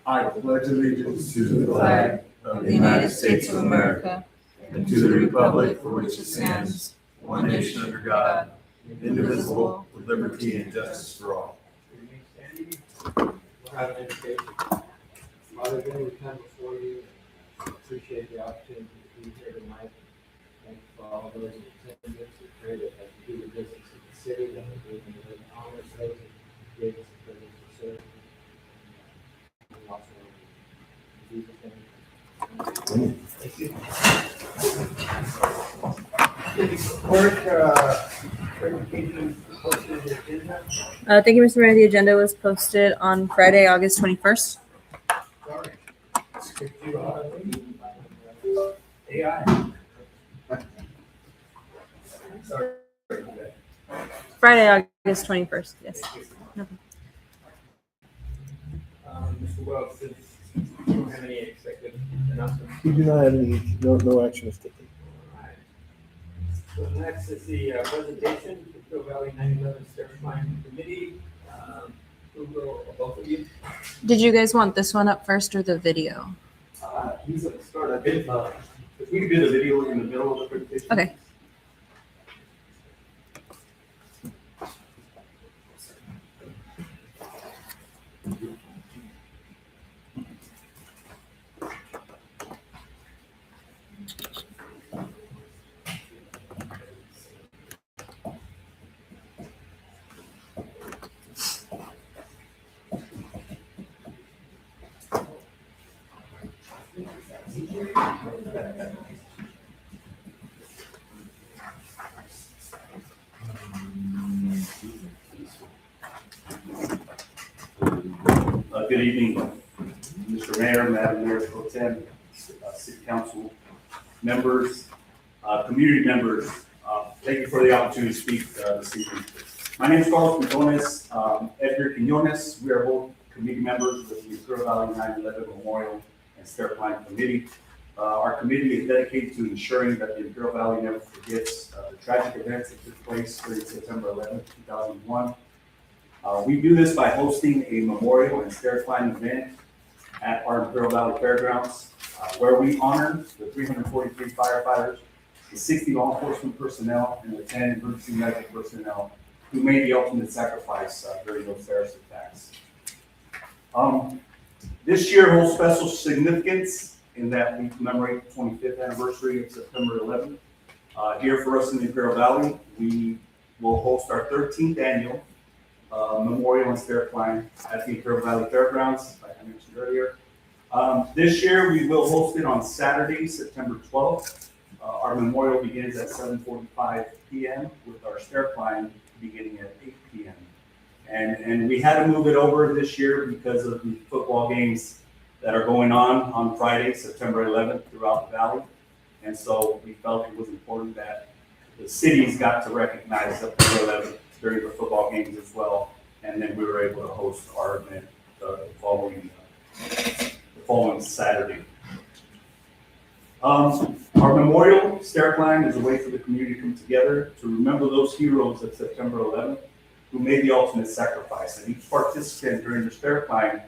I pledge allegiance to the flag of the United States of America and to the republic for which it stands, one nation under God, indivisible, with liberty and justice for all. We'll have an invitation. Father, again, we come before you and appreciate the opportunity to be here tonight. Thank you for all those in attendance. We pray that as we do the business of the city, that we can honor those who gave us the privilege to serve. And also, in Jesus' name. Thank you. Thank you, Mr. Mayor. The agenda was posted on Friday, August 21st. Sorry. Friday, August 21st. Yes. No. Mr. Wells, since you don't have any expected announcements. We do not have any, no action is taken. Alright. So next is the presentation, the Hill Valley 9/11 Certifying Committee. Who will, both of you? Did you guys want this one up first or the video? He's at the start. I've been, if we could do the video in the middle of the presentation. Okay. Good evening, Mr. Mayor, Madam Mayor Pro Tem, City Council members, community members. Thank you for the opportunity to speak this evening. My name is Carlos Quinones, Edgar Quinones. We are both committee members with the Hill Valley 9/11 Memorial and Certifying Committee. Our committee is dedicated to ensuring that the Imperial Valley never forgets the tragic events that took place during September 11, 2001. We do this by hosting a memorial and certifying event at our Imperial Valley Fairgrounds, where we honor the 343 firefighters, the 60 law enforcement personnel, and the 10 emergency medical personnel who made the ultimate sacrifice during those terrorist attacks. This year holds special significance in that we commemorate the 25th anniversary of September 11th. Here for us in the Imperial Valley, we will host our 13th annual memorial and certifying at the Imperial Valley Fairgrounds, like I mentioned earlier. This year we will host it on Saturday, September 12th. Our memorial begins at 7:45 p.m. with our certifying beginning at 8 p.m. And we had to move it over this year because of the football games that are going on Friday, September 11th throughout the valley. And so we felt it was important that the cities got to recognize September 11th during the football games as well. And then we were able to host our event the following Saturday. Our memorial certifying is a way for the community to come together to remember those heroes of September 11th who made the ultimate sacrifice. And each participant during the certifying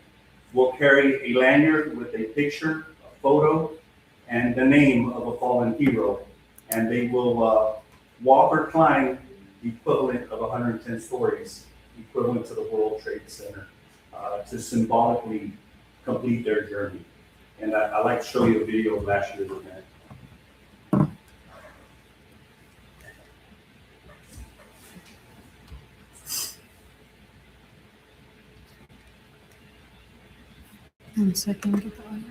will carry a lanyard with a picture, a photo, and the name of a fallen hero. And they will walk or climb the equivalent of 110 stories, equivalent to the World Trade Center, to symbolically complete their journey. And I'd like to show you a video of last year's event. One second, get the audio.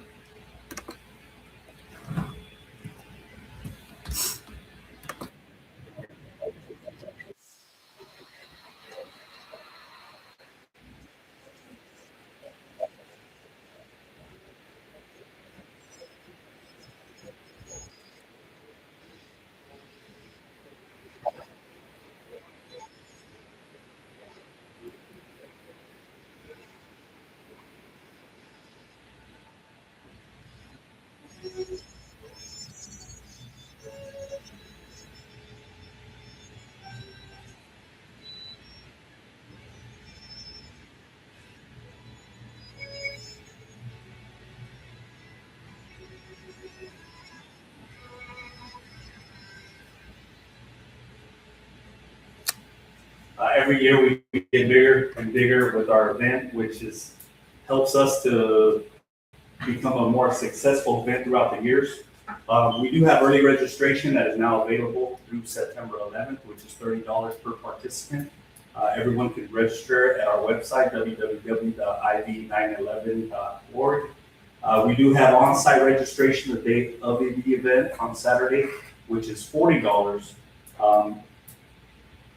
Every year we get bigger and bigger with our event, which helps us to become a more successful event throughout the years. We do have early registration that is now available through September 11th, which is $30 per participant. Everyone can register at our website, www.iv911.org. We do have on-site registration the day of the event on Saturday, which is $40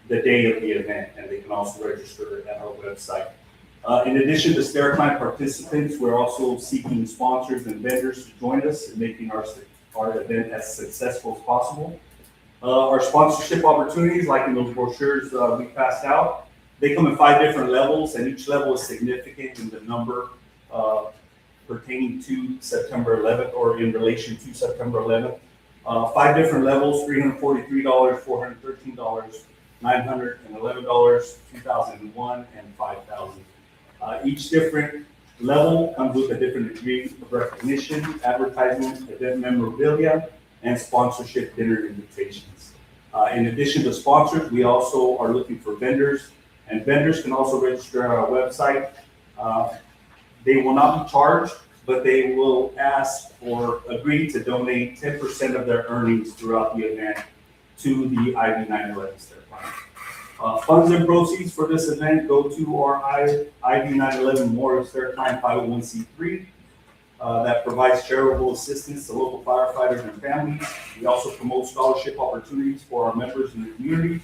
the day of the event, and they can also register at our website. In addition to StairClimb participants, we're also seeking sponsors and vendors to join us in making our event as successful as possible. Our sponsorship opportunities, like in those brochures we passed out, they come in 5 different levels, and each level is significant in the number pertaining to September 11th or in relation to September 11th. 5 different levels: $343, $413, $911, $2,001, and $5,000. Each different level comes with a different degree of recognition, advertisement, event memorabilia, and sponsorship dinner invitations. In addition to sponsors, we also are looking for vendors, and vendors can also register on our website. They will not be charged, but they will ask or agree to donate 10% of their earnings throughout the event to the IV911 StairClimb. Funds and proceeds for this event go to our IV911 Memorial StairClimb 501c3 that provides charitable assistance to local firefighters and families. We also promote scholarship opportunities for our members in the community.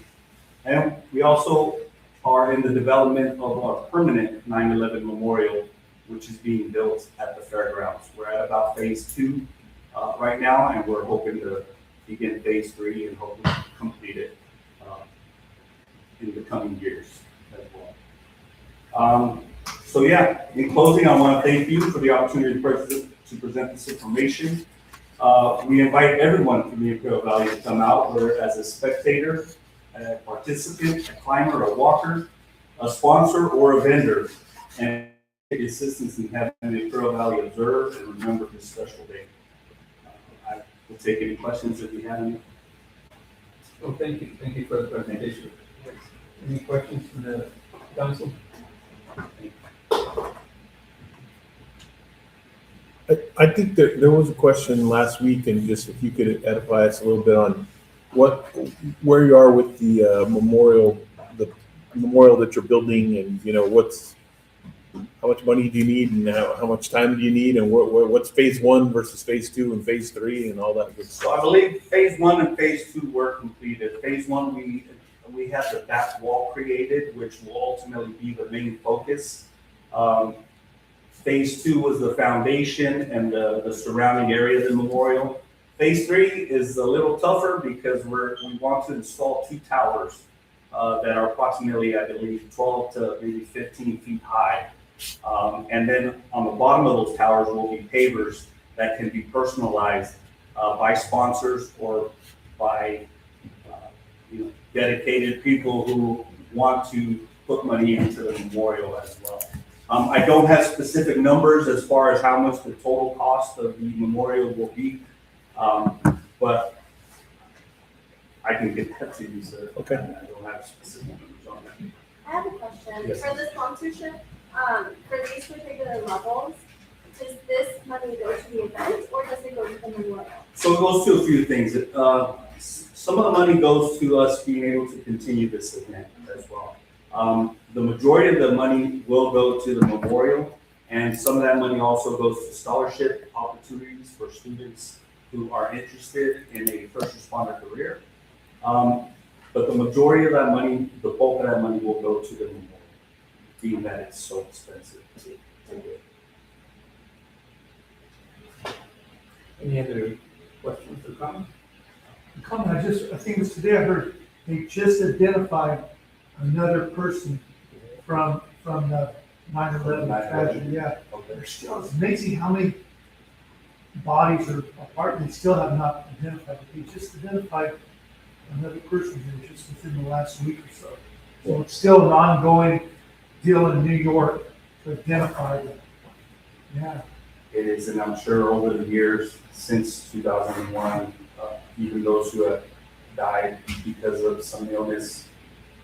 And we also are in the development of our permanent 9/11 memorial, which is being built at the fairgrounds. We're at about phase 2 right now, and we're hoping to begin phase 3 and hopefully complete it in the coming years as well. So yeah, in closing, I want to thank you for the opportunity to present this information. We invite everyone from the Imperial Valley to come out, whether as a spectator, a participant, a climber, a walker, a sponsor, or a vendor, and take assistance in having the Imperial Valley observe and remember this special day. I will take any questions if you have any. Well, thank you. Thank you for the presentation. Any questions from the council? I think there was a question last week, and just if you could edify us a little bit on where you are with the memorial that you're building, and how much money do you need, and how much time do you need, and what's phase 1 versus phase 2 and phase 3 and all that good stuff. So I believe phase 1 and phase 2 were completed. Phase 1, we have the back wall created, which will ultimately be the main focus. Phase 2 was the foundation and the surrounding area of the memorial. Phase 3 is a little tougher because we want to install 2 towers that are approximately, I believe, 12 to maybe 15 feet high. And then on the bottom of those towers will be pavers that can be personalized by sponsors or by dedicated people who want to put money into the memorial as well. I don't have specific numbers as far as how much the total cost of the memorial will be, but I can get that to you, sir. Okay. I don't have specific numbers on that. I have a question. Yes. For the sponsorship, for these particular levels, does this money go to the event or does it go to the memorial? So it goes to a few things. Some of the money goes to us being able to continue this event as well. The majority of the money will go to the memorial, and some of that money also goes to scholarship opportunities for students who are interested in a first responder career. But the majority of that money, the bulk of that money will go to the memorial, being that it's so expensive to do. Any other questions or comments? I think it was today I heard they just identified another person from the 9/11 tragedy. Yeah, it's amazing how many bodies are apart and they still have not identified. They just identified another person here just within the last week or so. So it's still an ongoing deal in New York to identify them. Yeah. It is, and I'm sure over the years since 2001, even those who have died because of some illness,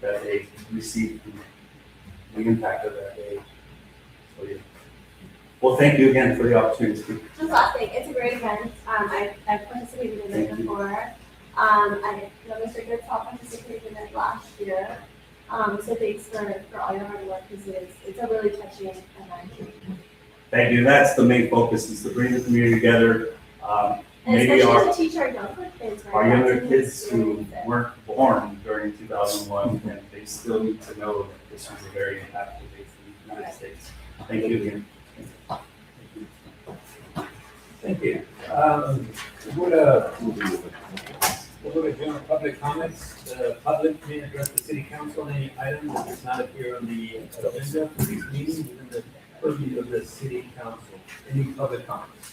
that they received the impact of that day. So, yeah. Well, thank you again for the opportunity. Just last thing, it's a great event. I've participated in it Thank you. before. I know Mr. Goodall participated in it last year. So thanks for all your hard work, because it's a really touching event. Thank you. That's the main focus, is to bring the community together. And Maybe especially to teach our younger kids, right? our younger That's an kids who experience that- weren't born during 2001, and they still need to know that this was a very impactful day for the United States. Thank you again. Thank you. We'll go to general public comments. The public may address the city council on any item that does not appear on the agenda for this meeting within the purview of the city council. Any public comments?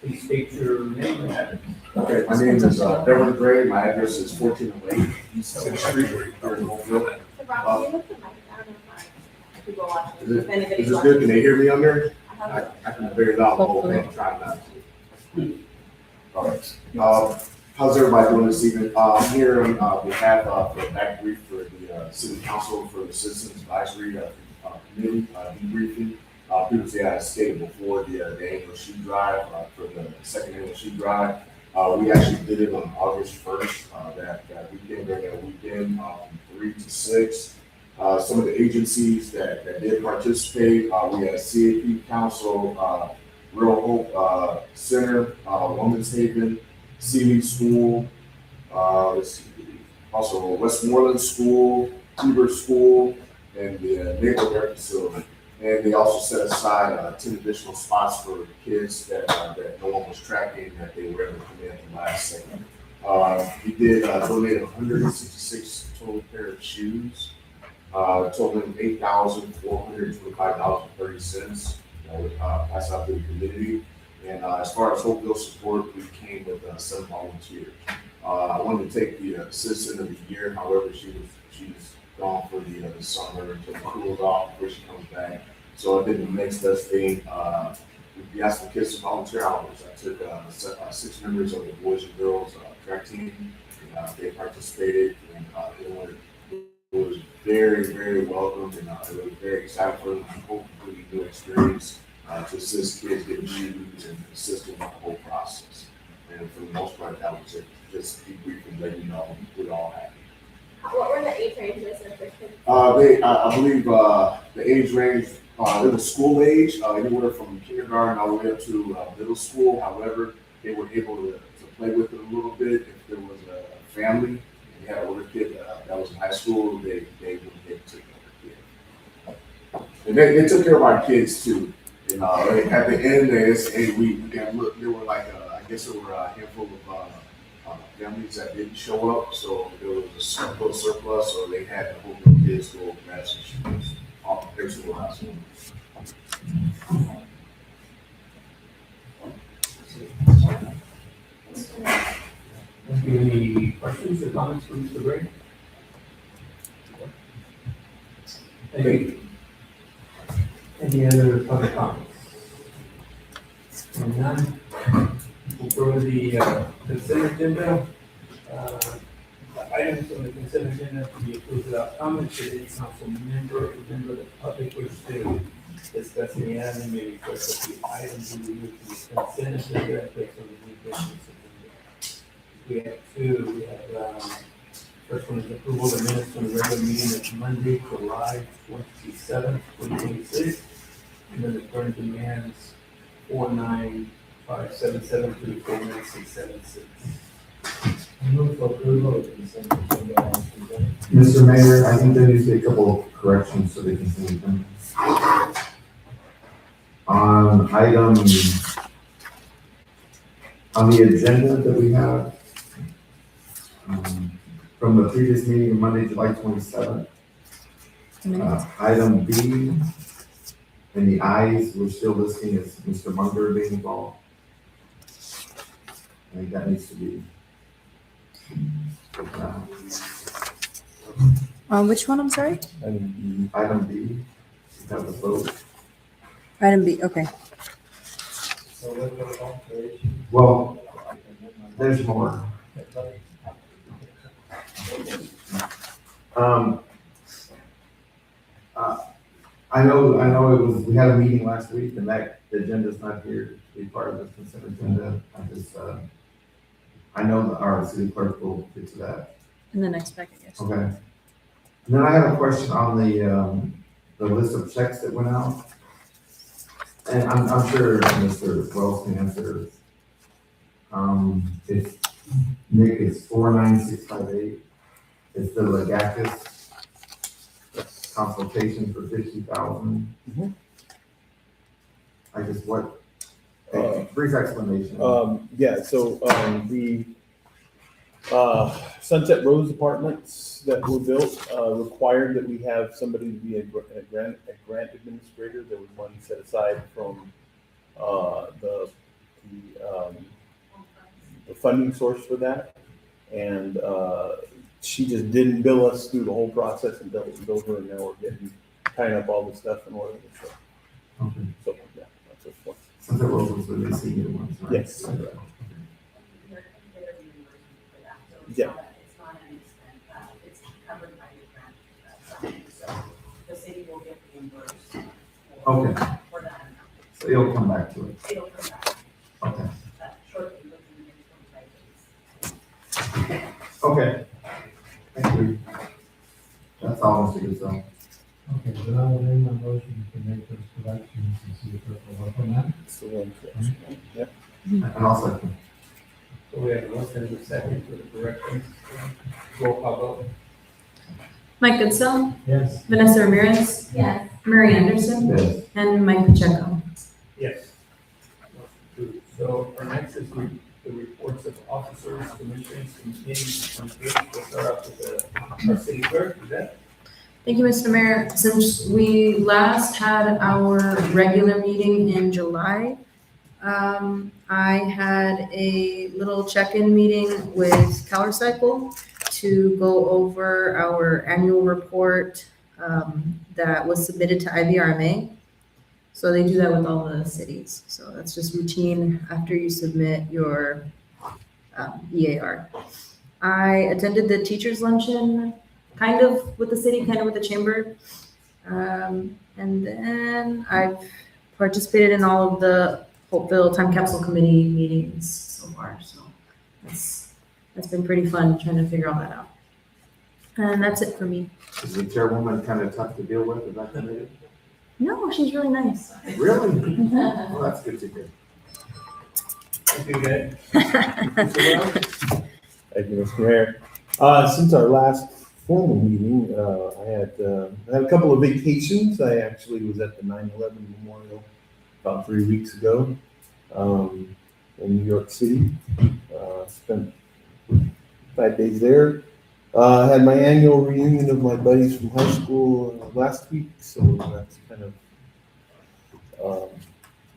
Please state your name and address. Okay, my name is Beverly Gray. My address is 1408 East 6th Street here in Holtville. The Rob, you look the mic, I don't know if people watching, Is if anybody's this watching. good? Can they hear me on there? I have- I can be very loud, but Hopefully. I'm trying not to. All right. How's everybody doing this evening? I'm here on behalf of the back brief for the city council for the citizens advisory committee debriefing. Previously, I stated before the annual shoe drive for the second annual shoe drive. We actually did it on August 1st, that weekend, during that weekend, from 3 to 6. Some of the agencies that did participate, we had CAP Council, Real Hope Center, Women's Haven, Sealy School, let's see, also Westmoreland School, Heber School, and the Naval Air Facility. And they also set aside 10 additional spots for kids that no one was tracking, that they were able to come in at the last second. We did donate 166 total pair of shoes, totaling $8,425.30. Pass out to the community. And as far as Holtville support, we came with 7 volunteers. I wanted to take the Citizen of the Year. However, she's gone for the summer until it cools off before she comes back. So I did the next best thing. We asked the kids to volunteer hours. I took 6 members of the boys and girls track team. They participated, and it was very, very welcome, and it was very exciting for them. Hopefully, new experience to assist kids get shoes and assist them in the whole process. And for the most part, that was it. Just debrief and let you know we're all happy. What were the age ranges of the kids? I believe the age range, it was school age, anywhere from kindergarten all the way up to middle school. However, they were able to play with it a little bit. If there was a family and they had an older kid that was in high school, they would take care of the kid. And they took care of our kids too. You know, at the end, we can look. There were like I guess there were a handful of families that didn't show up, so there was a surplus, so they had to hold the kids go grab some shoes off their school house. Any questions or comments from Mr. Gray? Thank you. Any other public comments? Hearing none. We'll go to the consent agenda. Items on the consent agenda to be approved without comment. Should any council member or member of the public wish to discuss any item, may request that the items be removed from the consent agenda and placed on the new business agenda. We have two. We have, first one is approval of the minutes from the regular meeting of Monday, July 27th, 2026. And then the current demands 49577 through 49676. Move for approval of consent agenda as presented. Mr. Mayor, I think there needs to be a couple of corrections so they can see them. On item, on the agenda that we have, from the previous meeting of Monday, July 27th, item B, and the I's, we're still listing as Mr. Munger being involved. I think that needs to be. Which one, I'm sorry? Item B, that was vote. Item B, okay. So what about alteration? Well, there's more. Um, I know we had a meeting last week and that the agenda's not here to be part of the consent agenda. I know that our city clerk will get to that. In the next packet, yes. Okay. And then I have a question on the list of checks that went out. And I'm sure Mr. Wells can answer. It's, Nick, it's 49658. It's the Legakis consultation for 50,000. Mhm. I guess what, brief explanation. Yeah, so, the, Sunset Rose apartments that were built, required that we have somebody to be a grant administrator. There was money set aside from, the funding source for that. And, she just didn't bill us through the whole process until it was over, and now we're tying up all the stuff in order. Okay. So, yeah, that's what's for. Sunset Rose was the new senior ones, right? Yes. Okay. Yeah. It's not an expense, it's covered by the grant. So the city will get reimbursed Okay. for that amount. So it'll come back to it. It'll come back Okay. shortly within the next 25 days. Okay. Thank you. That's all, Mr. Guzzo. Okay, then I will name my motion to make those corrections and see if we'll work on that. So, yeah. And also, So we have a motion and a second for the corrections. Roll call vote. Mike Goodson, Yes. Vanessa Ramirez, Yes. Murray Anderson, yes. and Mike Pacheco. Yes. So our next is the reports of officers, commissions, committees, and groups. We'll start off with our city clerk, is that? Thank you, Mr. Mayor. Since we last had our regular meeting in July, I had a little check-in meeting with CalRecycle to go over our annual report that was submitted to IVRMA. So they do that with all the cities. So that's just routine after you submit your EAR. I attended the teachers luncheon, kind of with the city, kind of with the chamber. And then I've participated in all of the Holtville Time Capsule Committee meetings so far. So that's been pretty fun trying to figure all that out. And that's it for me. Is the chairwoman kind of tough to deal with? Is that kind of it? No, she's really nice. Really? Well, that's good to hear. Thank you, Ed. Mr. Wells? Thank you, Mr. Mayor. Since our last formal meeting, I had a couple of vacations. I actually was at the 9/11 Memorial about 3 weeks ago in New York City. Spent 5 days there. I had my annual reunion of my buddies from high school last week, so that's kind of,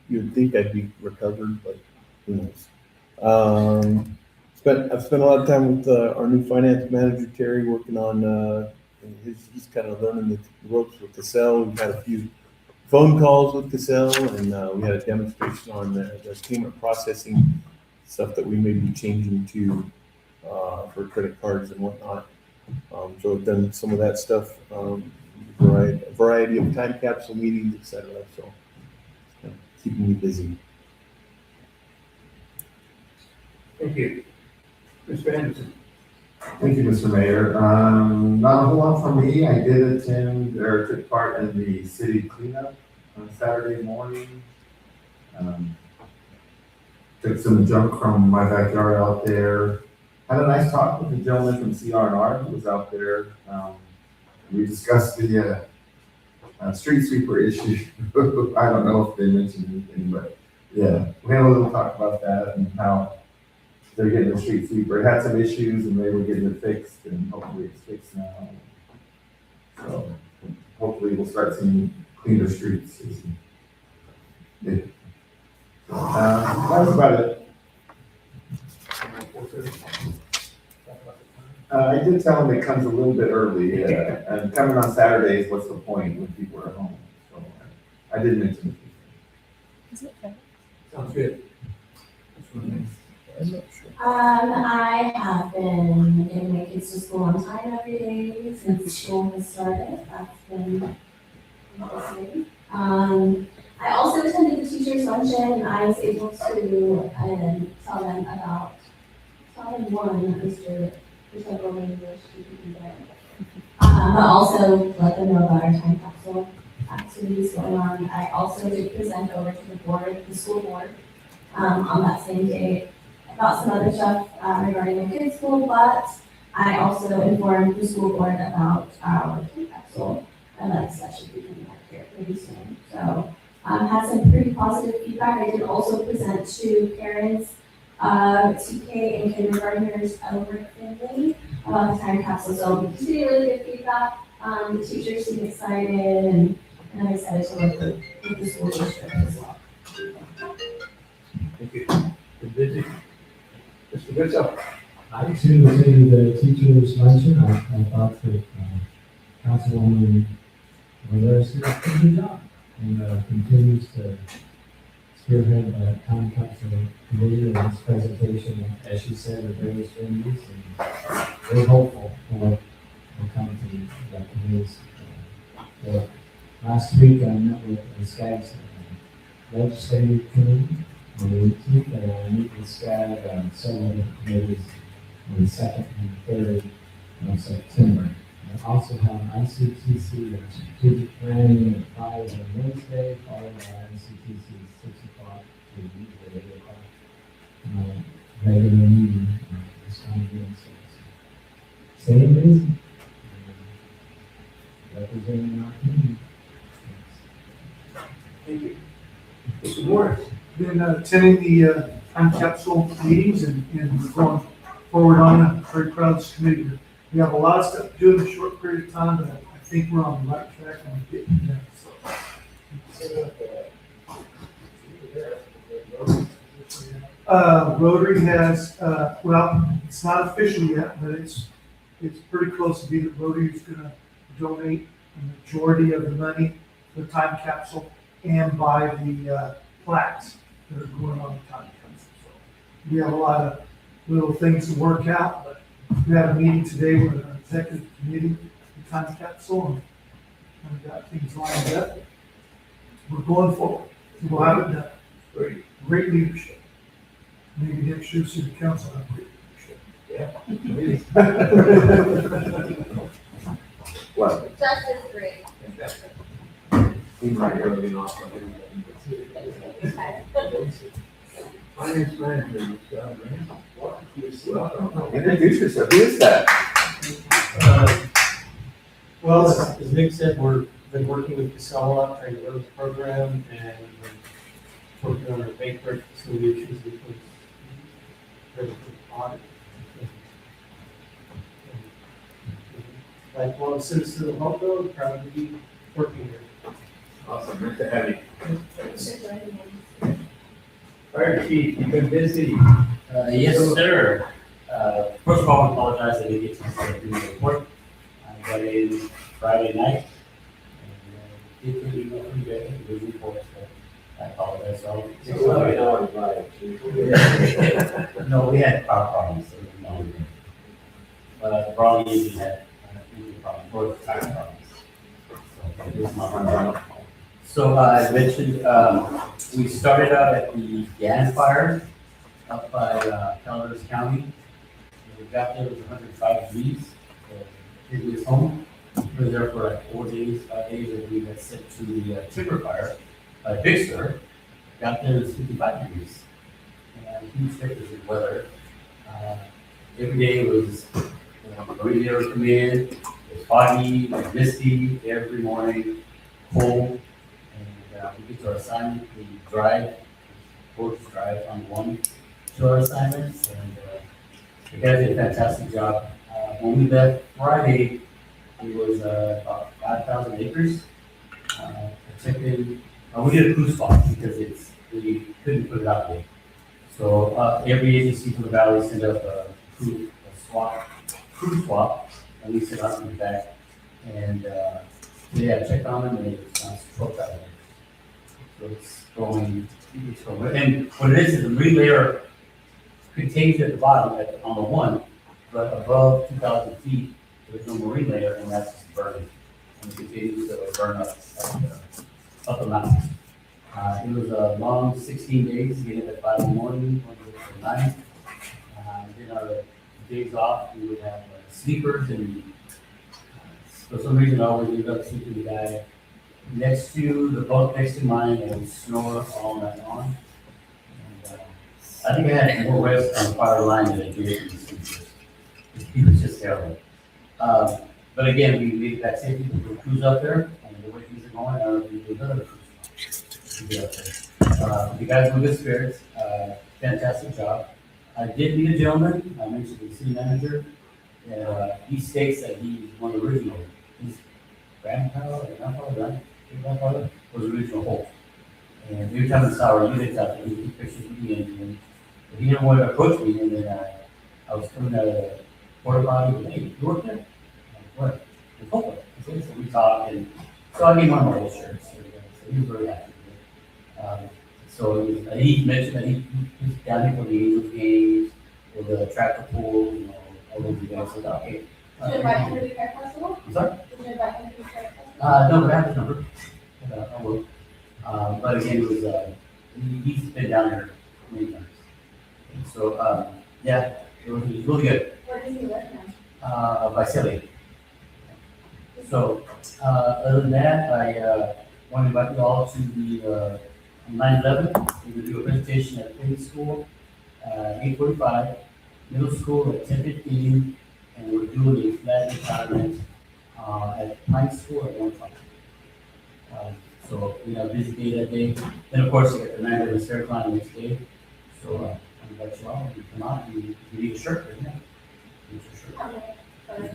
you'd think I'd be recovered, but who knows. I've spent a lot of time with our new finance manager, Terry, working on, he's kind of learning the ropes with Cassell. We've had a few phone calls with Cassell, and we had a demonstration on the payment processing stuff that we may be changing to for credit cards and whatnot. So I've done some of that stuff, a variety of time capsule meetings, etc. So it's kind of keeping me busy. Thank you. Mr. Anderson? Thank you, Mr. Mayor. Not a whole lot from me. I did attend or took part in the city cleanup on Saturday morning. Took some junk from my backyard out there. Had a nice talk with the gentleman from CR&R who was out there. We discussed the street sweeper issue. I don't know if they mentioned anything, but yeah, we had a little talk about that and how they're getting the street sweeper. It had some issues and they were getting it fixed, and hopefully it's fixed now. So hopefully we'll start seeing cleaner streets. Yeah. That was about it. I did tell him it comes a little bit early, and coming on Saturdays, what's the point when people are home? So I did mention Is it fair? Sounds good. I'm not sure. I have been getting my kids to school on time every day since school has started. That's been interesting. I also attended the teacher's luncheon, and I was able to tell them one, Mr. Several English to there. But also let them know about our time capsule activities going on. I also did present over to the board, the school board, on that same day about some other stuff regarding the kids' school, but I also informed the school board about our time capsule, and that should be coming up here pretty soon. So, had some pretty positive feedback. I did also present to parents, TK and kindergartners over at Finley about the time capsule. So we just getting really good feedback. The teachers seem excited, and I'm excited to work with the school district as well. Thank you. Been busy. Mr. Goodsoe. I too attended the teachers' luncheon. I thought that Councilwoman Rivera did a pretty good job and continues to spearhead the time capsule committee and this presentation, as she said, with various venues, and very hopeful for what will come to that committee's work. Last week I met with the SCAG's legislative committee on the 18th, and I meet with SCAG several different committees on the 2nd and 3rd of September. I also have ICTC and strategic planning at 5 on Wednesday, followed by ICTC at 6 o'clock to usually 8 o'clock. Regular meeting this time of year. So staying busy. Representing our community. Thank you. Mr. Morris. Been attending the time capsule meetings and going forward on it. I'm very proud of this committee. We have a lot of stuff to do in a short period of time, but I think we're on the right track and we're getting there. Rotary has, well, it's not official yet, but it's pretty close to being that Rotary is gonna donate the majority of the money for the time capsule and buy the plaques that are going on the time capsule. So we have a lot of little things to work out, but we had a meeting today with our executive committee, the time capsule, and got things lined up. We're going forward. We'll have it done. Great leadership. Maybe next year city council have great leadership. Yeah. Well, Just as great. he might really not. Finance manager, Introduce yourself. Who is that? Well, as Nick said, we've been working with Casella, trying to grow the program, and we're working on our bank reconciliations, which was very odd. Like, well, citizen of Holtville, proud to be working here. Awesome, nice to have you. Fire chief, you've been busy. Yes, sir. First of all, I apologize, I didn't get to do the report. I got in Friday night. And did pretty good report, so I apologize. No, we had power problems, so no, we didn't. But the problem is we had both time problems. So it was my So I mentioned, we started out at the Gann fire up by Calvert County. We got there, it was 105 degrees. It was home. We were there for like 4 days, 5 days, and we got sent to the timber fire by Big Sur. Got there, it was 55 degrees. And huge difference in weather. Every day it was, every day would come in, it was foggy, it was misty every morning, cold. We get to our assignment, we drive, both drive on one to our assignments, and the guys did a fantastic job. When we left Friday, it was about 5,000 acres. We did a crew swap because we couldn't put it out there. So every agency from the valley sent up a crew swap, and we sent out them back. And I checked on them, and it was 12,000. So it's going, and what it is a relayer contained at the bottom on the one, but above 2,000 feet, there's no marine layer, and that's just burning. And it continues to burn up the mountain. It was a long 16 days, getting up at 5 in the morning, going to 9. Then our days off, we would have sleepers, and for some reason, I always ended up sleeping the guy next to the bunk next to mine, and we snore all night long. And, I think I had more rest on the fire line than I did in the sleepers. He was just terrible. But again, we made it back safely with the crews up there, and the way things are going, I don't know if we do another cruise to get up there. The guys were good spirits, fantastic job. I did meet a gentleman, I mentioned the city manager, and he states that he's one of the original. His grandfather was the original Holt. And every time I saw our units out there, he took pictures with me, and he didn't want to approach me, and then I was coming out of the porta potty, and hey, you work there? I'm like, what? The Holt. So we talked, and so I gave him one of my old shirts. So he was very happy with it. So he mentioned that he's down here for the Angels games, or the tractor pull, you know, all those events. So okay. Did you invite him to the Fair Festival? I'm sorry? Did you invite him to the Fair Festival? No, but I have his number. I will. But again, it was, he's been down here many times. And so, yeah, it was really good. Where does he live now? By Silly. So, other than that, I want to invite you all to the 9/11. We're going to do a presentation at Penny School, 8:45, middle school at 10:15, and we're doing a flag retirement at Pine School at 1 o'clock. So we have a busy day that day. Then, of course, you get the 9/11 stair climb the next day. So I invite you all. If you come out, you need a shirt right now. Get your shirt. Okay.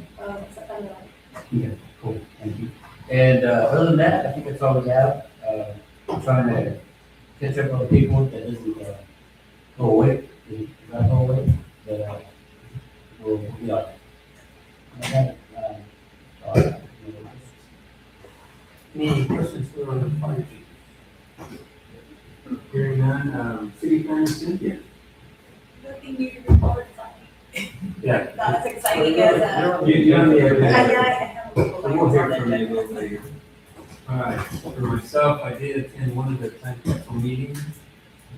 September. Yeah, cool, thank you. And other than that, I think that's all we have. I'm trying to catch up on the paperwork that doesn't go away, does not go away, but we'll be on. Okay. Any questions for the fire chief? Hearing none, city planner Cynthia? Nothing new to report, Yeah. not as exciting as, You on the agenda. I have a little We'll hear bit from on you a the little later. All right, for myself, I did attend one of the plan council meetings.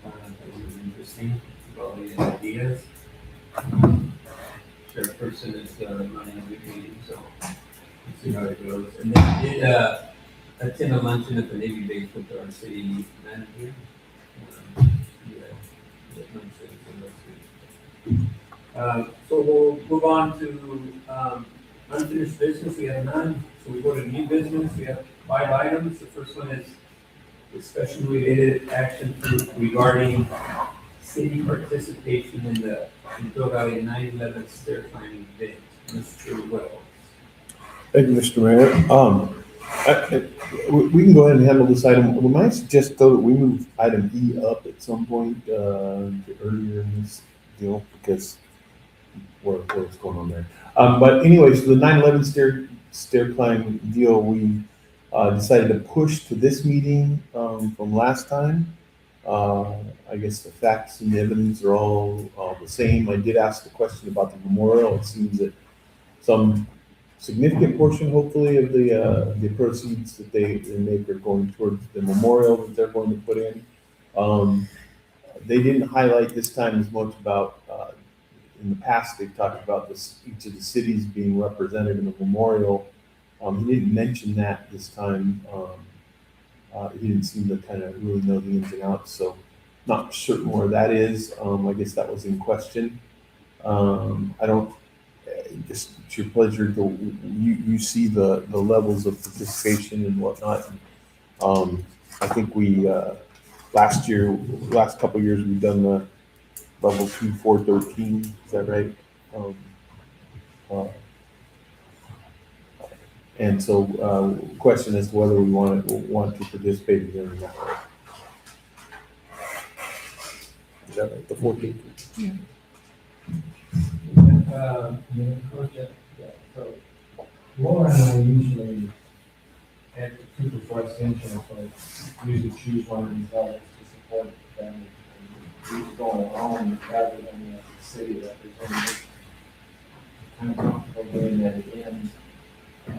That was interesting, about the ideas. Chairperson is running a big meeting, so we'll see how it goes. And then did attend a luncheon at the Navy base with our city manager. So we'll move on to unfinished business. We have none. So we go to new business. We have 5 items. The first one is discussion related action regarding city participation in the build out a 9/11 stair climbing event. Mr. Wells. Thank you, Mr. Mayor. We can go ahead and handle this item. We might suggest though that we move item E up at some point, earlier in this deal, because what's going on there. But anyways, the 9/11 stair climb deal, we decided to push to this meeting from last time. I guess the facts and the evidence are all the same. I did ask the question about the memorial. It seems that some significant portion, hopefully, of the proceeds that they make are going towards the memorial that they're going to put in. They didn't highlight this time as much about, in the past, they've talked about each of the cities being represented in the memorial. He didn't mention that this time. He didn't seem to kind of really know the ins and outs, so not certain where that is. I guess that was in question. I don't, just it's your pleasure to, you see the levels of participation and whatnot. I think we, last couple of years, we've done the level 2, 4, 13, is that right? And so, question as to whether we want to participate again or not. Is that right, the 14th? So Laura and I usually, at the Cooper for Extension, usually choose one of these others to support them. We go along rather than city representative. I'm comfortable doing that again. I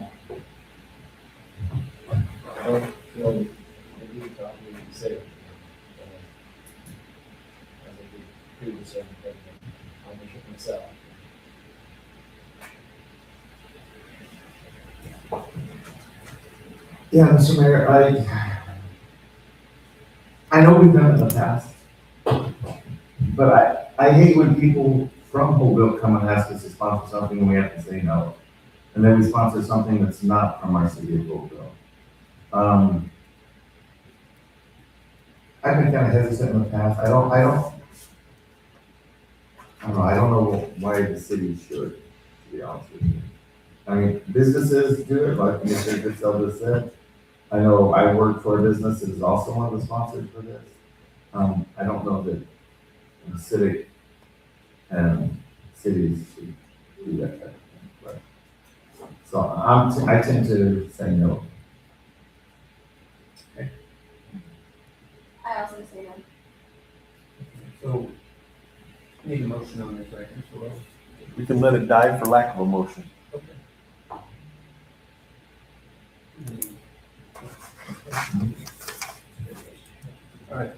don't feel that you probably consider. I think we do the same thing. I'll make it myself. Yeah, Mr. Mayor, I know we've done it in the past, but I hate when people from Holtville come and ask us to sponsor something and we have to say no. And then we sponsor something that's not from our city of Holtville. I've been kind of hesitant in the past. I don't know why the city should, to be honest with you. I mean, businesses do it, like Mr. Goodell just said. I know I work for a business that is also one of the sponsors for this. I don't know that the civic cities should do that type of thing, but. So I tend to say no. I also say no. So, need a motion on this, right, Mr. Wells? We can let it die for lack of a motion. All right,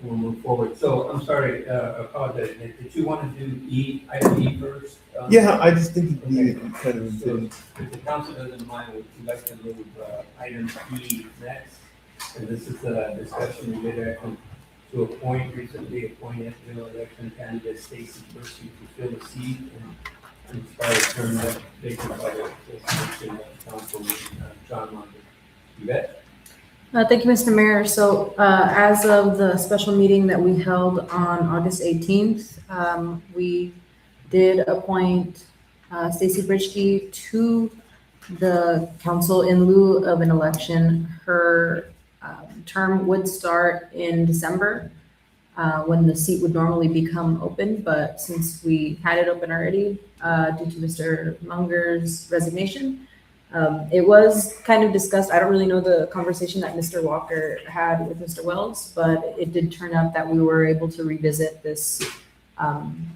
we'll move forward. So, I'm sorry, I apologize. Did you want to do item E first? Yeah, I just think it'd be kind of important. If the council doesn't mind, would you like to move item E next? And this is a discussion we did to recently appoint general election candidate Stacy Bursey to fill the seat and expire term that vacant by the election councilman John London. You bet. Thank you, Mr. Mayor. So as of the special meeting that we held on August 18th, we did appoint Stacy Britschke to the council in lieu of an election. Her term would start in December when the seat would normally become open, but since we had it open already due to Mr. Munger's resignation, it was kind of discussed. I don't really know the conversation that Mr. Walker had with Mr. Wells, but it did turn out that we were able to revisit this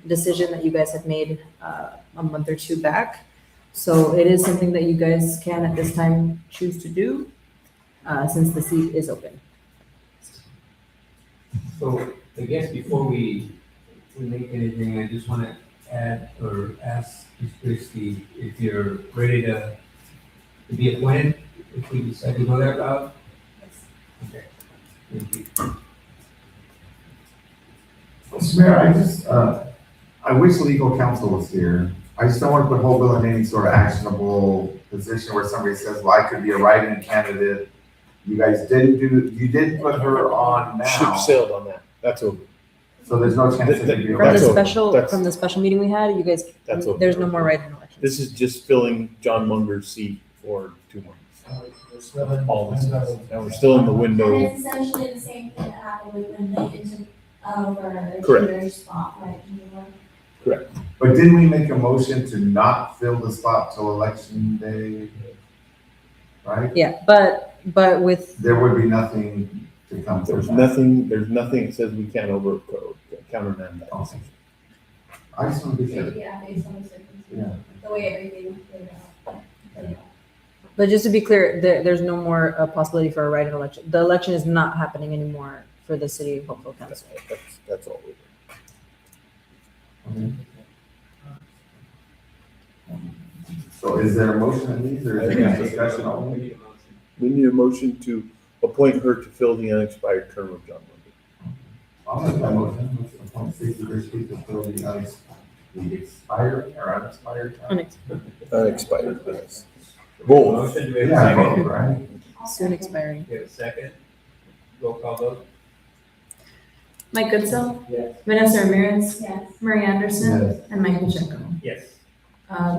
decision that you guys had made a month or two back. So it is something that you guys can at this time choose to do since the seat is open. So I guess before we make anything, I just want to add or ask Ms. Christie if you're ready to be appointed, if we decide to go that route. Okay. Thank you. Mr. Mayor, I wish legal counsel was here. I just don't want to put Holtville in any sort of actionable position where somebody says, well, I could be a write-in candidate. You guys you did put her on now. Ship sailed on that. That's over. So there's no chance that you'd be a From the write-in. from the special meeting we had, you guys, That's okay. there's no more write-in elections. This is just filling John Munger's seat for 2 months. All this, and we're still in the And window. it's essentially the same thing that happened when they took over Correct. Peter's spot, right? But didn't we make a motion to not fill the spot till election day? Right? Yeah, but with, There would be nothing to come from There's that. nothing that says we can't countermand that decision. I just want to be sure. Yeah, based on the circumstances, Yeah. the way everything played out. but just to be clear, there's no more possibility for a write-in election. The election is not happening anymore for the city of Holtville Council. That's all we do. Okay. So is there a motion in these or is I it think discussion only? We need a motion to appoint her to fill the unexpired term of John Munger. I'll make that motion. Let's appoint Stacy Brisky to fill the expired or unexpired term. Unexpired, yes. Both. Motion, do we have a Yeah, second? both, right? Soon expiring. We have a second. Roll call vote. Mike Goodsill, Yes. Vanessa Ramirez, Yes. Murray Anderson, Yes. and Mike Pacheco. Yes.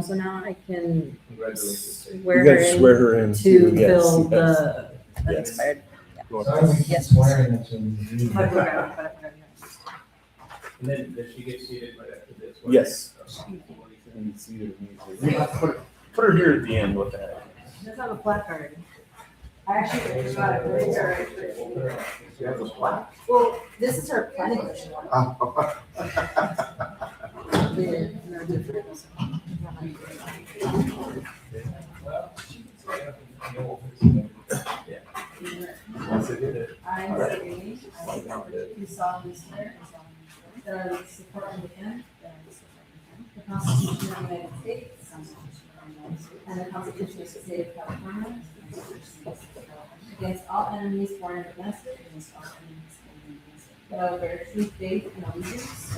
So now I can Congratulations. swear You her gotta in swear her in to too, yes, fill yes. the Yes. unexpired. Sorry, we keep Yes. swearing at you. And then does she get seated right after this? Yes. Okay. Put her here at the end, what the heck? That's not a placard. I actually forgot it, but it's all right. She has a plaque. Well, this is her planning commission one. I say, you solemnly swear that I will support and defend the Constitution of the United States and the Constitution of the State of California against all enemies, foreign and domestic, that I will bear true faith and allegiance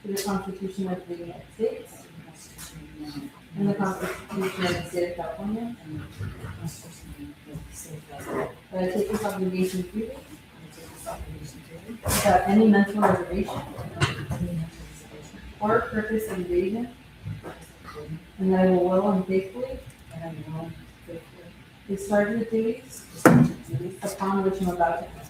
to the Constitution of the United States and the Constitution of the State of California, that I take this obligation freely without any mental reservation or purpose of evasion, and that I will well and faithfully discharge the duties upon which I'm about to enter.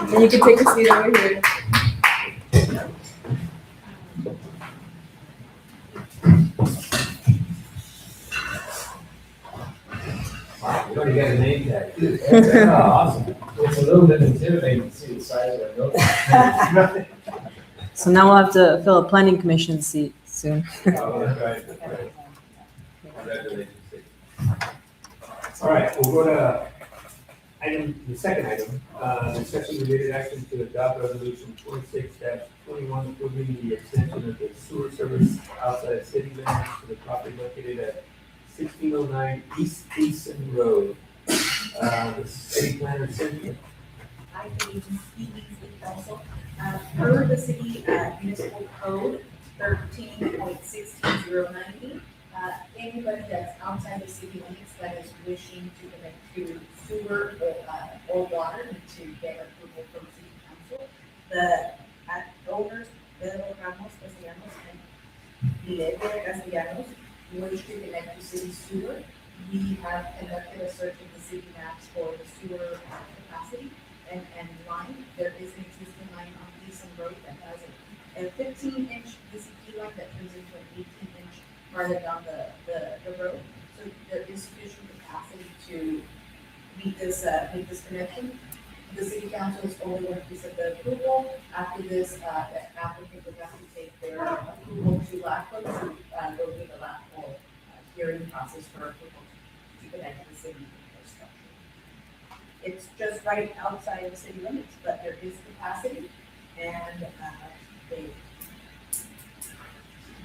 And you can take a seat over here. You already got a name tag. That's awesome. It's a little bit intimidating to see the size of our building. So now we'll have to fill a planning commission seat soon. Oh, that's right, that's right. Congratulations. All right, we'll go to the second item, discussion related action to adopt resolution 26-21 approving the extension of the sewer service outside city limits to the property located at 1609 East Easton Road. The city planner, Cynthia. I believe in City Council, per the city municipal code 13.16090, anybody that's outside the city limits that is wishing to connect to sewer or water need to get approval from city council. The owners, Pedro Ramos Castellanos and Mileto Castellanos, wish to connect to city sewer. We have conducted a search of the city maps for the sewer capacity and line. There is an existing line on Easton Road that has a 15-inch DCP line that turns into an 18-inch farther down the road. So there is sufficient capacity to meet this connection. The city council is only going to set the approval. After this, the applicant would have to take their approval to LAFCO to go through the LAFCO hearing process for approval to connect to the city infrastructure. It's just right outside the city limits, but there is capacity, and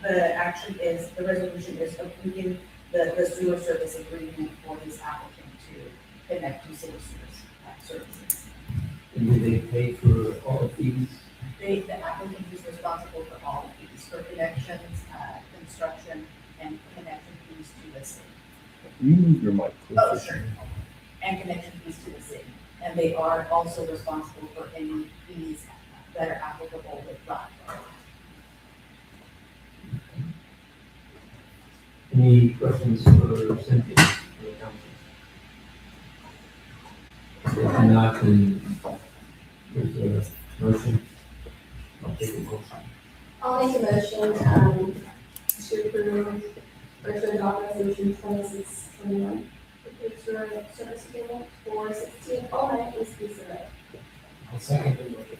the resolution is approving the sewer service agreement for this applicant to connect to city services. And do they pay for all the fees? The applicant is responsible for all the fees for connections, construction, and connection fees to the city. You move your mic Oh, closer. sure. And connection fees to the city. And they are also responsible for any fees that are applicable with LAFCO. Any questions for Cynthia? For the council? If not, then there's a motion. I'll take a motion. I'll make a motion, to approve or to adopt resolution 2621. It's for service agreement for 1609 East Easton Road. I'll second the motion.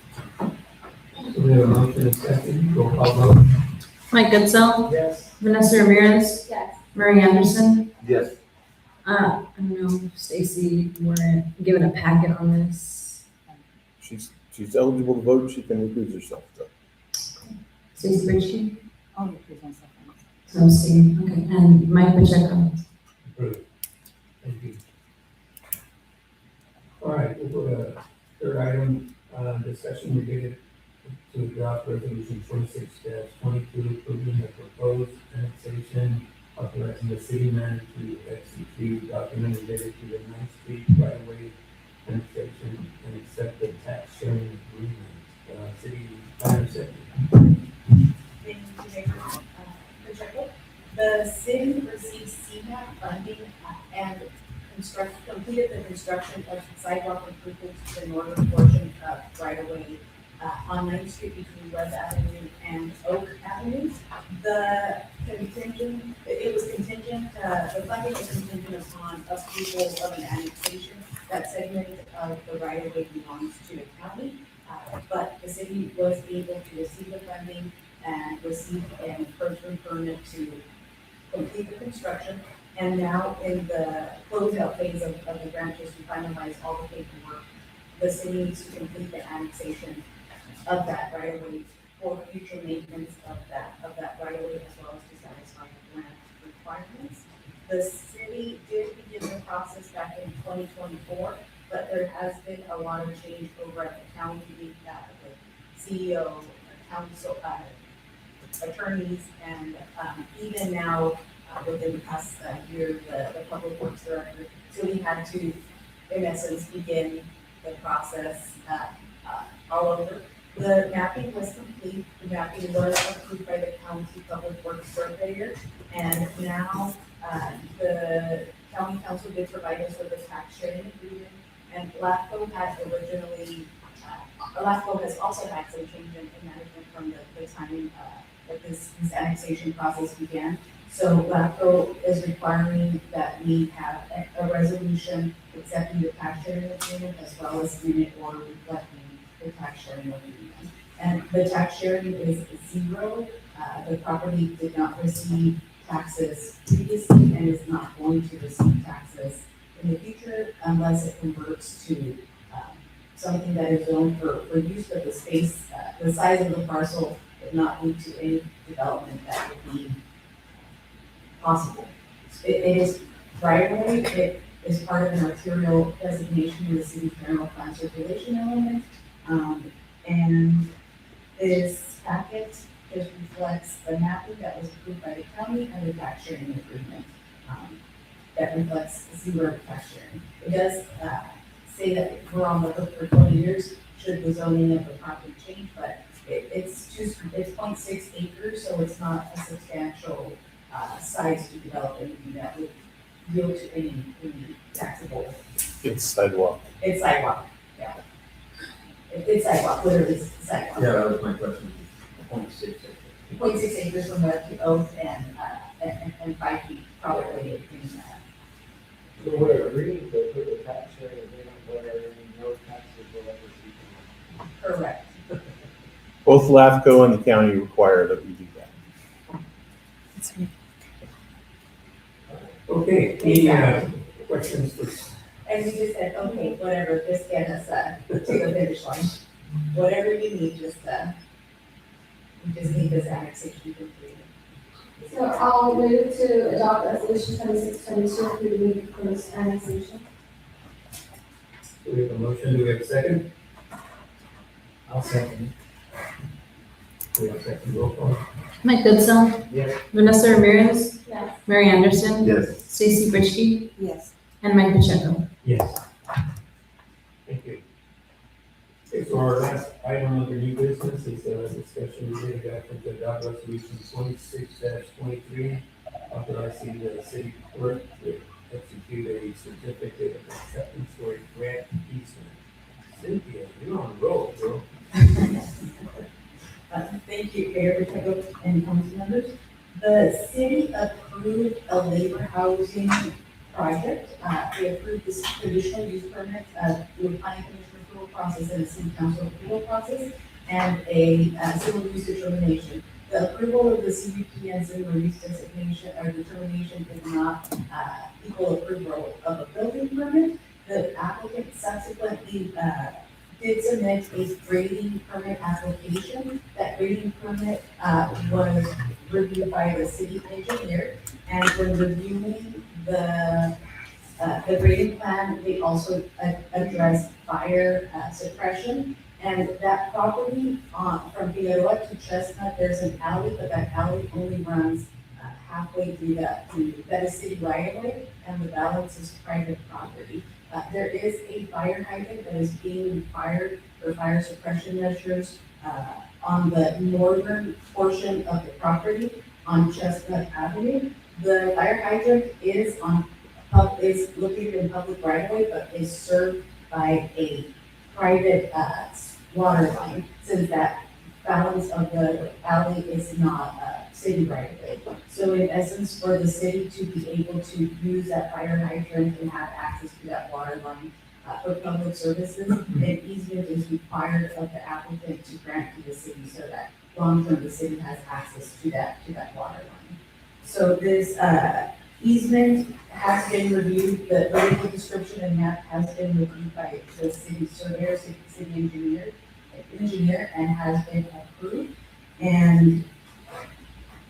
So we have a motion and a second, roll call vote. Mike Goodsell, Yes. Vanessa Ramirez, Yes. Murray Anderson. Yes. I don't know if Stacy were given a packet on this. She's eligible to vote, she can recuse herself, though. Stacy Bridge, Oh, you present something. so Steve, okay, and Mike Pacheco. Approved. Thank you. All right, we'll go to third item, discussion related to adopt resolution 26-22 approving the proposed annexation, authorizing the city manager to execute document related to the 9th Street right-of-way annexation and accept the tax sharing agreement. City planner secretary. Thank you, Mayor Pacheco. The city received CMAP funding and completed the construction of sidewalk improvements to the northern portion of right-of-way on 9th Street between West Avenue and Oak Avenue. The funding was contingent upon approval of an annexation that segment of the right of way belongs to the county. But the city was able to receive the funding and receive an enforcement permit to complete the construction. And now in the closeout phase of the grant, just to finalize all the paperwork, the city needs to complete the annexation of that right of way for future maintenance of that right of way, as well as to satisfy the grant requirements. The city did begin the process back in 2024, but there has been a lot of change over at the county, with CEO, council, attorneys, and even now, within the past year, the public works director. So we had to, in essence, begin the process all over. The mapping was complete. The mapping was approved by the county public works surveyor, and now the county council did provide us with a tax sharing agreement. And LAFCO had originally, LAFCO has also had some change in management from the time that this annexation process began. So LAFCO is requiring that we have a resolution accepting the tax sharing agreement, as well as minute order reflecting the tax sharing agreement. And the tax sharing is zero. The property did not receive taxes previously and is not going to receive taxes in the future unless it converts to something that is zoned for use, but the space, the size of the parcel would not lead to any development that would be possible. It is right away, it is part of an arterial designation in the city's general plan circulation element. And this packet just reflects the mapping that was approved by the county and the tax sharing agreement that reflects zero tax sharing. It does say that we're on the hook for 20 years should the zoning of the property change, but it's 0.6 acres, so it's not a substantial size to develop anything that would yield to any taxable. It's sidewalk. It's sidewalk, yeah. It's sidewalk, literally sidewalk. Yeah, that was my question. 0.6. 0.6 acres from the oath and 5 feet probably in that. So we're agreeing to put the tax sharing agreement where no taxes will ever be. Correct. Both LAFCO and the county require that we do that. Okay, any questions for? And we just said, okay, whatever, just get us to the finish line. Whatever you need, just we just need this annexation completed. So I'll move to adopt resolution 2622 approving the proposed annexation. Do we have a motion? Do we have a second? I'll second. Do we have a second? Roll call. Mike Goodson, Yes. Vanessa Ramirez, Yes. Mary Anderson, Yes. Stacy Britchke, Yes. and Mike Pacheco. Yes. Thank you. Okay, so our last item under new business is a discussion related to the adopt resolution 26-23, authorizing the city clerk to execute a certificate of acceptance for a grant easement. Cynthia, you're on the roll, bro. Thank you, Mayor Pacheco and council members. The city approved a labor housing project. They approved this conditional use permit through a planning commission approval process and a city council approval process and a civil use determination. The approval of the CUP and civil use designation or determination is not equal approval of a building permit. The applicant subsequently did submit a grading permit application. That grading permit was reviewed by the city engineer, and when reviewing the grading plan, they also addressed fire suppression. And that property from Figueroa to Chestnut, there's an alley, but that alley only runs halfway through that is city right of way, and the balance is private property. There is a fire hydrant that is being required for fire suppression measures on the northern portion of the property on Chestnut Avenue. The fire hydrant is located in public right of way, but is served by a private water line, since that balance of the alley is not city right of way. So in essence, for the city to be able to use that fire hydrant and have access to that water line, for public services, an easement is required of the applicant to grant to the city so that long-term the city has access to that water line. So this, easement has been reviewed, the legal description and map has been reviewed by the city surveyor, city engineer, and has been approved. And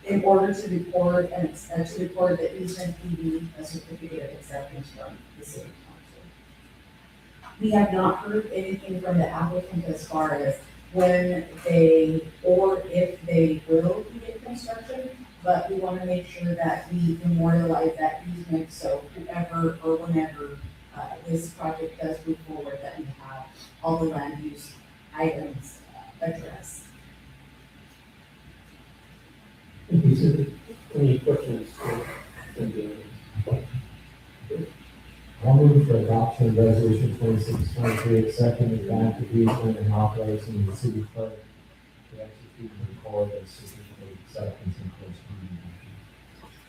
in order to record the easement, we need a certificate of acceptance from the city council. We have not heard anything from the applicant as far as when they, or if they will begin construction, but we want to make sure that we memorialize that easement, so whoever or whenever this project does move forward, that we have all the land use items addressed. Thank you, Cindy. Any questions? I'll move for adoption of resolution 2623, accepting the grant of easement and authorizing the city clerk to execute and record a certificate of acceptance and corresponding document.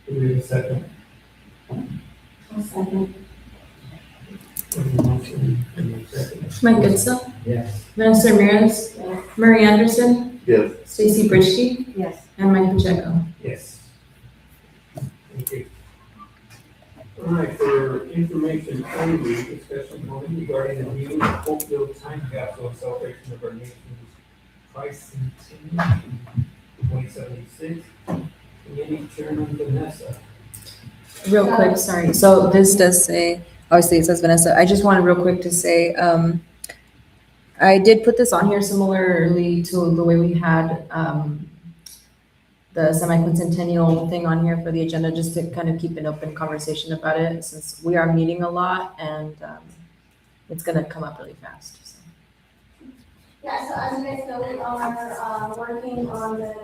Do we have a second? I'll second. Motion and a second. Mike Goodson, Yes. Vanessa Ramirez, Yes. Murray Anderson, Yes. Stacy Bridgky, Yes. and Mike Pacheco. Yes. Thank you. All right, for information only, discussion only regarding the new Holtville time capsule celebration of our nation's tricentennial, 2076. Committee Chairman Vanessa. Real quick, sorry. So this does say, obviously it says Vanessa. I just wanted real quick to say, I did put this on here similarly to the way we had the semi-quincentennial thing on here for the agenda, just to kind of keep an open conversation about it, since we are meeting a lot and it's gonna come up really fast. So. Yeah, so as you guys know, we are working on the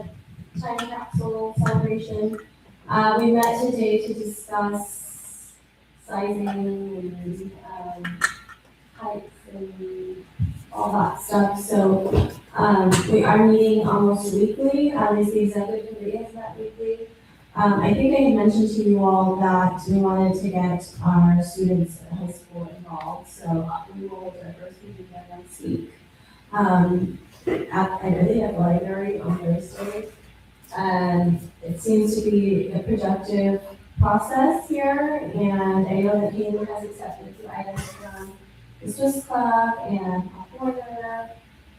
time capsule celebration. We met today to discuss sizing and heights and all that stuff. So we are meeting almost weekly. At least the executive committee is met weekly. I think I had mentioned to you all that we wanted to get our students at high school involved. So we will hold our first meeting there next week. I believe at the library on Thursday. And it seems to be a productive process here, and I know that Haley has accepted some items from the Swiss Club and California.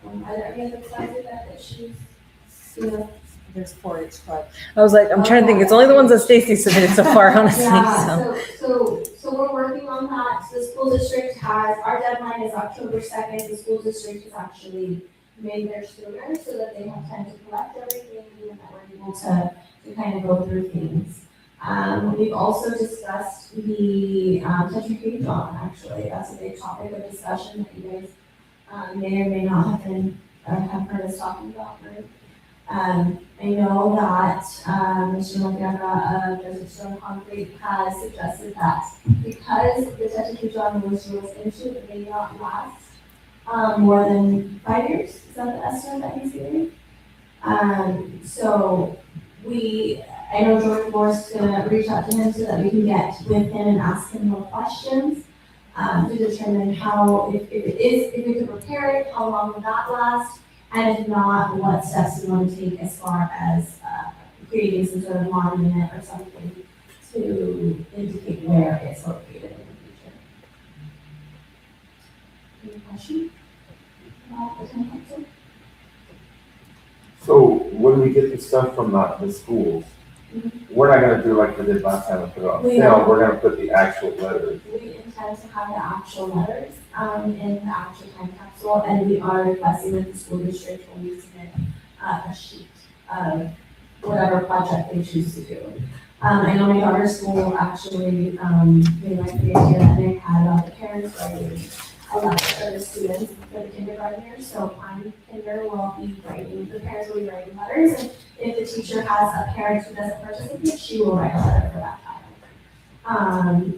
Are there any other clubs that she's, There's 4-H club. I was like, I'm trying to think. It's only the ones that Stacy submitted so far, honestly. Yeah, so we're working on that. The school district has, our deadline is October 2nd. The school district has actually made their sooner so that they have time to collect everything and that we're able to kind of go through things. We've also discussed the Tetra K John, actually. That's a big topic of discussion that you guys may or may not have been have heard us talking about, right? I know that Mr. Montana of Desert Stone Concrete has suggested that because the Tetra K John was into, it may not last more than 5 years. Is that the estimate that he's giving? So I know George Moore's gonna reach out to him so that we can get with him and ask him more questions to determine how, if we could repair it, how long will that last? And if not, what steps we want to take as far as creating some sort of monument or something to indicate where it's located in the future. Any questions? So when we get the stuff from the schools, we're not gonna do like we did last time and put it on sale, we're gonna put the actual letters. We intend to have the actual letters in the actual time capsule, and we are requesting that the school district will submit a sheet of whatever project they choose to do. I know my daughter's school actually, they like the idea that they had about the parents writing a letter for the students for the kindergartners. So on kinder will be writing, the parents will be writing letters, and if the teacher has a parent who doesn't participate, she will write a letter for that child.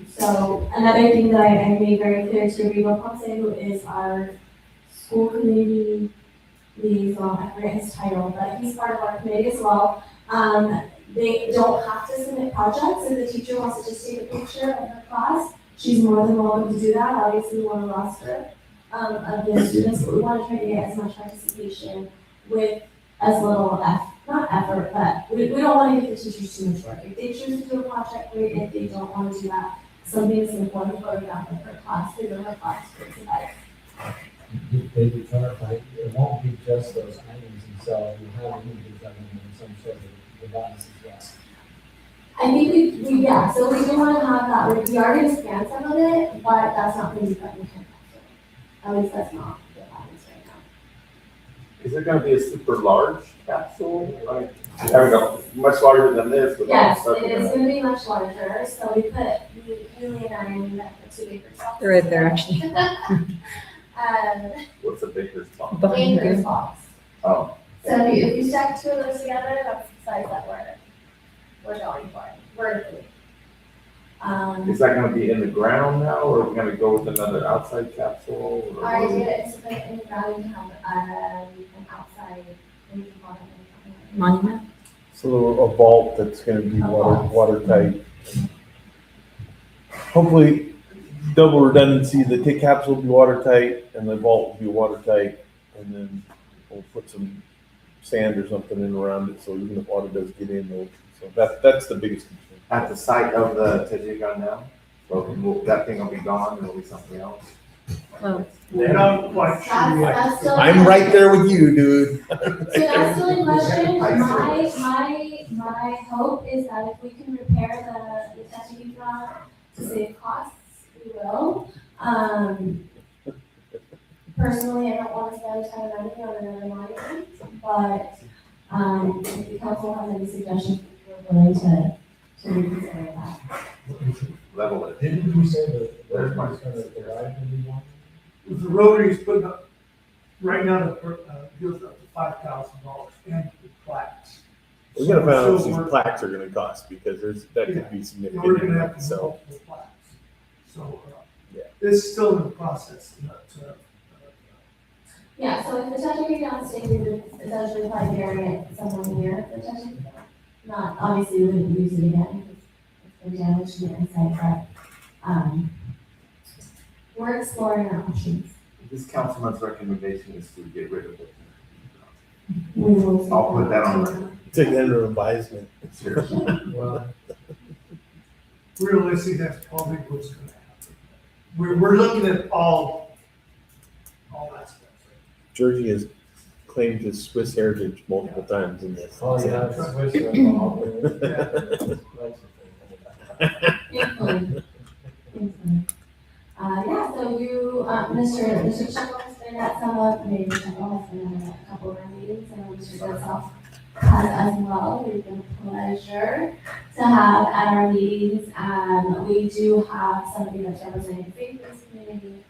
So another thing that I made very clear to Riva Ponce, who is our school community liaison, I forget his title, but he's part of our committee as well. They don't have to submit projects. If the teacher wants to just take a picture of her class, she's more than welcome to do that. Obviously, we want a roster of the students, but we want to try to get as much participation with as little not effort, but we don't want to give the teachers too much work. If they choose to do a project, great. If they don't want to do that, something that's important photograph of her class, they don't have class to provide. They can clarify, it won't be just those items themselves, you'll have images of them in some sort of device as well. I think yeah, so we do want to have that, we already scanned some of it, but that's not going to be put in here. At least that's not the happens right now. Is it gonna be a super large capsule? Like, having a much larger than this with all the Yes, stuff it in is it? going to be much larger, so we put, Julie and I, we met the 2 acre box. They're right there, actually. What's a baker's box? Behind Acres you. box. Oh, So if you stack 2 of those together, that's the size that we're going for, vertically. is that gonna be in the ground now, or are we gonna go with another outside capsule? or Our what? idea is to put it in the ground and have an outside, Monument? So a vault that's gonna be watertight. Hopefully, double redundancy, the capsule will be watertight and the vault will be watertight. And then we'll put some sand or something in around it, so even if water does get in, so that's the biggest concern. At the site of the Tejigan now? So that thing will be gone, and it'll be something else? We're not quite sure yet. That's still. I'm right there with you, dude. So that's still in question. My hope is that if we can repair the tetrahedron to save costs, we will. Personally, I don't want to spend a ton of money on another monument, but, if the council has any suggestions, we're willing to reconsider that. Level it. Didn't you say that There's my- Rotary's gonna provide the new one? The Rotary's putting up, right now, the deal's up to $5,000 and the plaques. We gotta find out what So these we're- plaques are gonna cost, because that could be We're significant gonna in have to itself. multiple plaques. So, Yeah. it's still in the process, but, Yeah, so if the tetrahedron stays, we would essentially probably bury it somewhere near the tetrahedron. Not, obviously, we wouldn't use it again, because it's been damaged in the inside, but, we're exploring our options. This councilman's recommendation is to get rid of it. We will. I'll put that on record. Take that under advisement. Seriously. Well, realistically, that's probably what's gonna happen. We're looking at all aspects. Jersey has claimed his Swiss heritage multiple times in this. oh, yeah, it's Swiss involved. Thankfully. Yeah, so you, Mr. Chuckle has been at some of, maybe Chuckle has been at a couple of our meetings, and Mr. Goodsoff has as well. We've been a pleasure to have at our meetings. We do have somebody that's representing the faith-based community,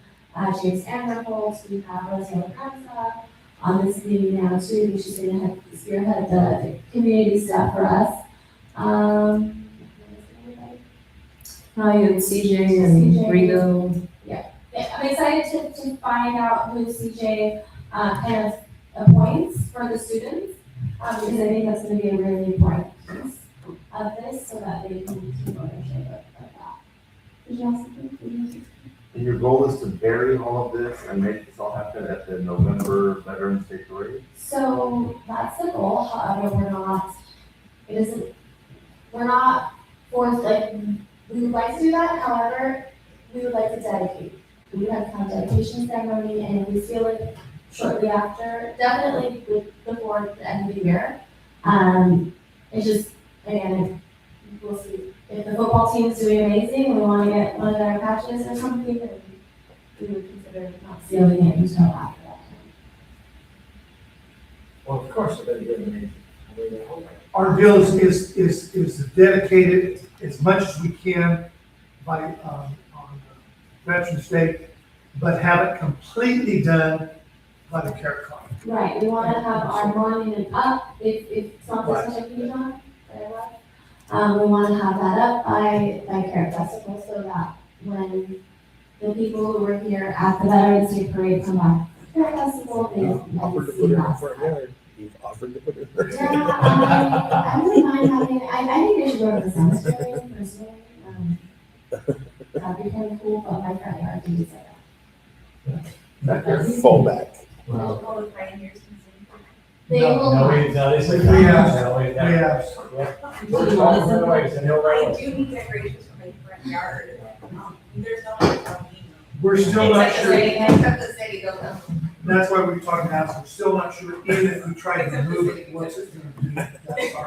James Amberholz. We have Rosie Kansa on this committee now too, who's just gonna have spearhead the community stuff for us. Probably and CJ and Rigo. Yeah, I'm excited to find out who CJ kind of appoints for the students, because I think that's gonna be a really important piece of this, so that they can take ownership of that. Did you have something? And your goal is to bury all of this and make this all happen at the November Veterans Day Parade? So that's the goal, however, we're not forced, like, we would like to do that, however, we would like to dedicate. We would have to have dedication ceremony, and if we feel like shortly after, definitely before the end of the year. It's just, again, we'll see. If the football team's doing amazing, we want to get one of their patches or something, then we would consider not sealing it until after that. Well, of course, they're doing amazing. I mean, Our deal is to dedicate it as much as we can by, on Veterans Day, but have it completely done by the Carrot Con. Right, we want to have our monument up, if it's not the such a huge one, we want to have that up by Carrot Festival, so that when the people who were here at the Veterans Day Parade come back to Carrot Festival, they Offered to see put it in that. front yard. You've offered to put it in. Yeah, I wouldn't mind having, I think they should go to the cemetery personally, that'd be kind of pool, but my front yard needs it. Fallback. Well, All the pioneers can sing. They will no, not. they say. We have- No, we have- I do need decorations for my front yard. There's no one telling me. We're still not Except the sure. city, except the city, don't know. That's why we're talking now, so we're still not sure, even if we try to move it, what's it gonna do? That's our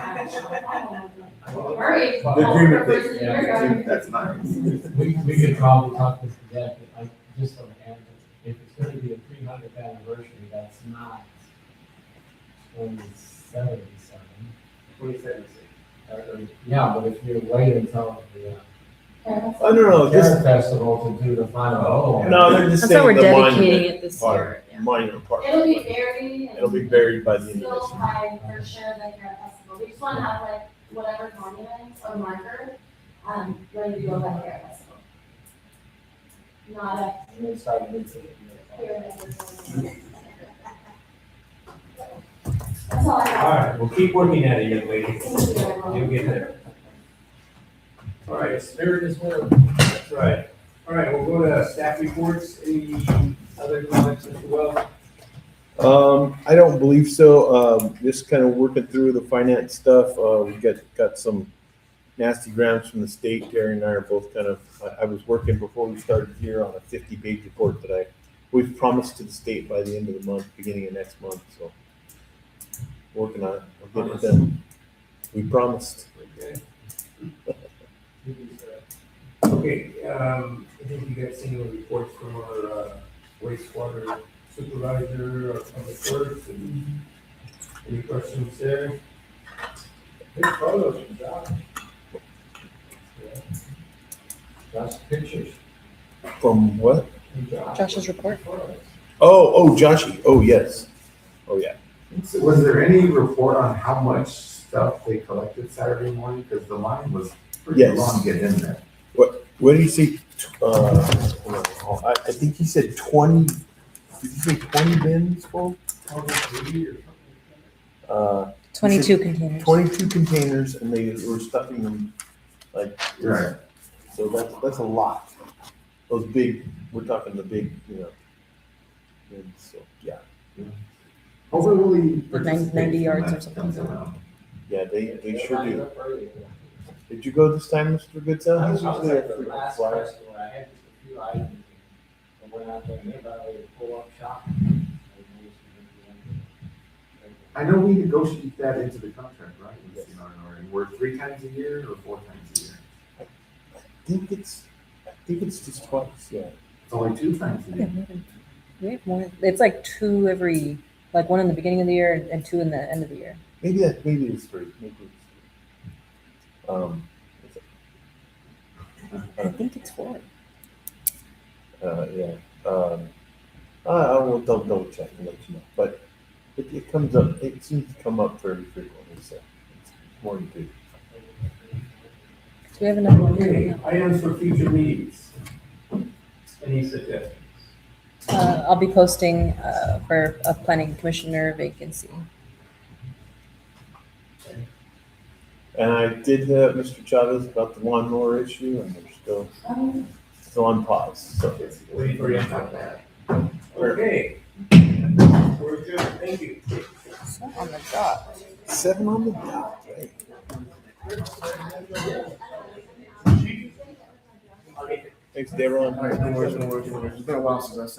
Right. The agreement that- Yeah. That's nice. We could probably talk this to death, but I just don't have it. If it's gonna be a 300th anniversary, that's not 2077. 2076. Yeah, but if you wait until the I don't know, Fair this, Festival to do the final. no, they're just That's why we're saying the dedicating monument it this part, year. yeah. monument part. It'll be buried. and It'll be buried by the end of Still this year. by for sure the Fair Festival. We just wanna have like whatever monument or marker, ready to go by the Fair Festival. Not a here. That's all I All have. right, we'll keep working at it, young lady. Thank you. You'll get there. All right, Spirit is willing. that's right. All right, we'll go to staff reports. Any other comments, Mr. Wells? I don't believe so. Just kind of working through the finance stuff. We got some nasty grams from the state. Terry and I are both kind of, I was working before we started here on a 50-page report that we've promised to the state by the end of the month, beginning of next month, so. Working on it. We're getting it done. We promised. Okay. Okay, I think you guys seen the reports from our wastewater supervisor of public works and any questions there? Good photos from Josh. Josh, pictures From what? from Josh. Josh's report. Oh, Joshy. Oh, yes. Oh, yeah. So was there any report on how much stuff they collected Saturday morning? Because the line was pretty Yes. long to get in there. What did he say? I think he said 20, did he say 20 bins full? 22 containers. 22 containers, and they were stuffing them like, Right. so that's a lot. Those big, we're talking the big, bins, so, yeah. Hopefully. Like 90 yards or something. Comes around. Yeah, they sure do. Did you go this time, Mr. Goodson? He's usually a frequent Last flyer. festival, I had just a few items. I went out there and about ready to pull up shop. I know we negotiate that into the contract, right? With CRNR, and we're 3 times a year or 4 times a year? I think it's just twice, yeah. It's only 2 times a year. We have more. It's like 2 every, like 1 in the beginning of the year and 2 in the end of the year. Maybe it's 3. Maybe it's 3. I think it's 4. Yeah. I will double check and let you know, but it comes up, it seems to come up very frequently, so it's more than 2. So we have another one Okay, coming up. items for future meetings. Any suggestions? I'll be posting for a planning commissioner vacancy. And I did hit Mr. Chavez about the lawnmower issue, and we're still on pause, so. Waiting for you. Okay. We're good, thank you. On the dot. 7 on the dot, right? Thanks, Deron. All right, no worries. It's been a while since I sat